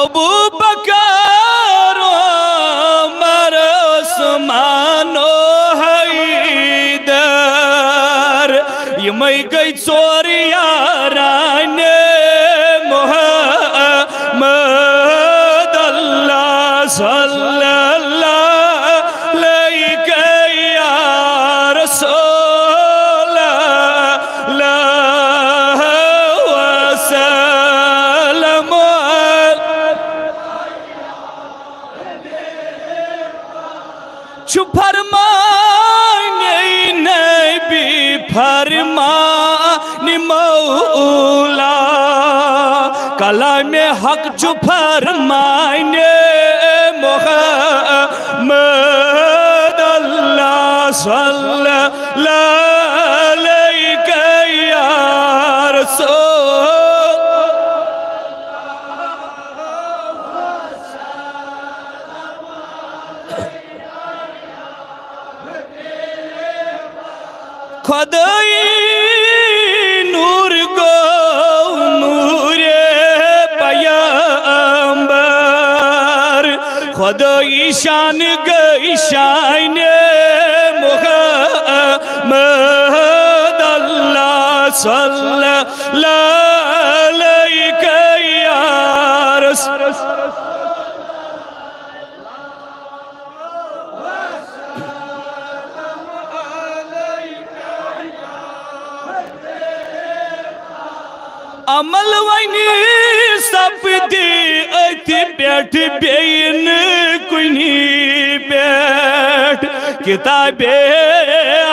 ابو بکر عمر عثمان و حیدر یمے گئی ژور یاران محمد اللہ صلی اللہ علیہ یا رسول اللہ وسلم چھو فرمانے نبی فرمان مولا کلام حق چھو فرمانے محمد اللہ صلی اللہ علیہ یا رسول خدای نور گو نور پیامبر خدای شان گئی شان محمد اللہ صلی اللہ علیہ یا رسول عمل ونی سپدی اتھی پیٹھ بین کنی پیٹھ کتاب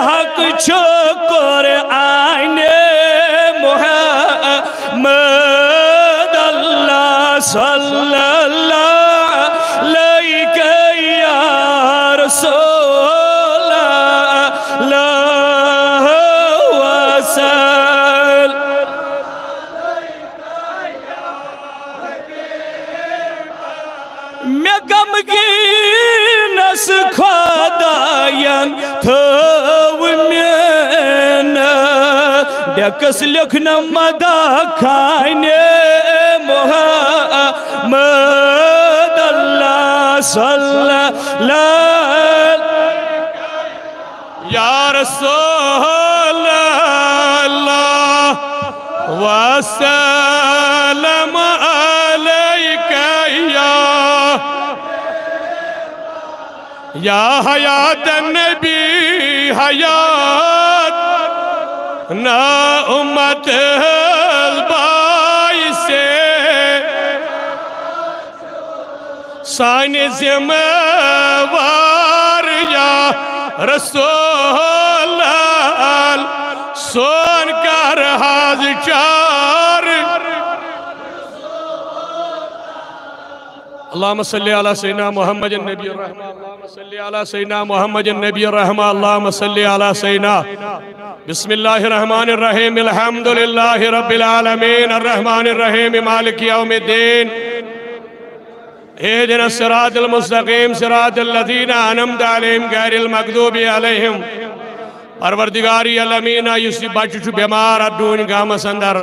حق چھو قرآن محمد اللہ صلی اللہ علیہ یا رسول اللہ وسلم میں غمگینس خدایان تھو میں ڈیکس لکھنا مدہ کھانے محمد اللہ صلی اللہ یا رسول اللہ وسلم یا حیات النبی حیات نا امت البائی سے سانی ذمہ وار یا رسول اللہ سون کر حاض چار اللہم صلی علی سیدنا محمد النبی الرحمہ اللہم صلی علی سیدنا محمد النبی الرحمہ اللہم صلی علی سیدنا بسم اللہ الرحمن الرحیم الحمدللہ رب العالمین الرحمن الرحیم مالک یوم الدین اہدنا الصراط المستقیم صراط الذین انعمت علیہم غیر المغضوب علیہم پروردگاری الامینہ یسی بچہ بیمار ڈون گامس اندر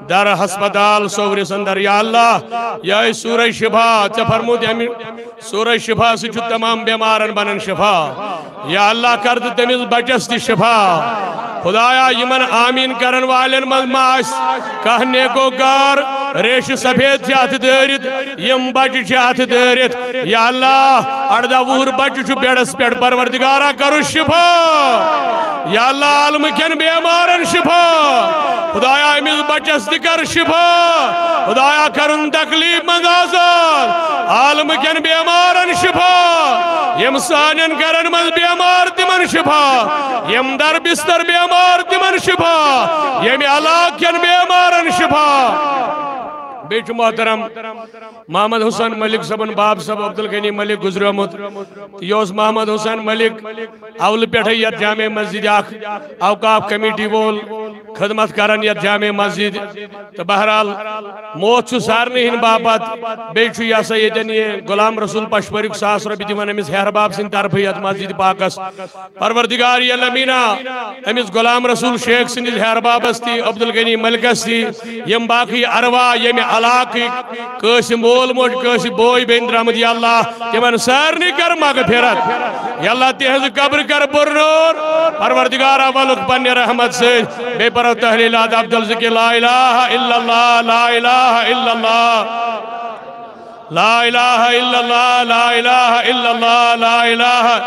در ہسپتال سوری اندر یا اللہ یا سورہ شفا ژے فرمود سورہ شفا سے تمام بیمارن بنن شفا یا اللہ کرد تمس بچس تی شفا خدایا یمن آمین کرن والن مز ماس کہنے کو گار ریش سفید چاہت دارت یم بچہ چاہت دارت یا اللہ اردہ وہر بچہ بیڑس پیڑ پروردگارہ کرو شفا یا اللہ عالم کن بیمارن شفا خدایا امز بچس تکر شفا خدایا کرن تکلیف مند آزاد عالم کن بیمارن شفا یم سانین کرن مز بیمار تمن شفا یم در بستر بیمار تمن شفا یم علاق کن بیمارن شفا بیچ محترم محمد حسین ملک صبن باب صاحب عبدالغنی ملک گزریومت یوس محمد حسین ملک اول پیٹھ یت جامع مسجد اوقاف کمیٹی وول خدمت کرن یا جامع مسجد تو بہرحال موت سارنی ہن باپت بیچو یا سیدن یہ غلام رسول پشپریک 1,000 رۄپیہِ دِوان امس ہیر باب سن طرف یت مسجد پاکس پروردگار یلمینا امس غلام رسول شیخ سندس ہیر بابس تی عبدالغنی ملکس تی یم باقی اروا یم علاقی کٲنٛسہِ مول موج کٲنٛسہِ بوے بیٚنہِ درامٕتۍ یا اللہ تمن سارنی کر مغفرت یا اللہ تہنٛز قبر کر پرنور پروردگار ولک پننہِ رحمت سۭتۍ بیٚیہِ پرو تحلیلات عبدل ذکر لا الہ الا اللہ لا الہ الا اللہ لا الہ الا اللہ لا الہ الا اللہ لا الہ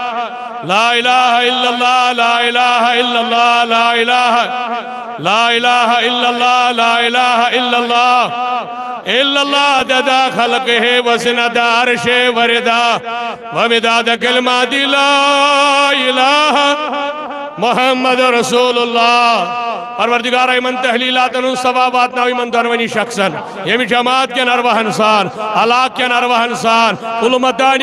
لا الہ الا اللہ لا الہ الا اللہ لا الہ لا الہ الا اللہ لا الہ الا اللہ عدد خلقہ وزنة عرشہ وردا ومداد کلمات لا الہ محمد رسول اللہ پروردگار ایمن تحلیلات انہوں ثوابات ناو ایمن دروانی شخصاً یمی جماعت کے نروہن سان علاق کے نروہن سان علمتانی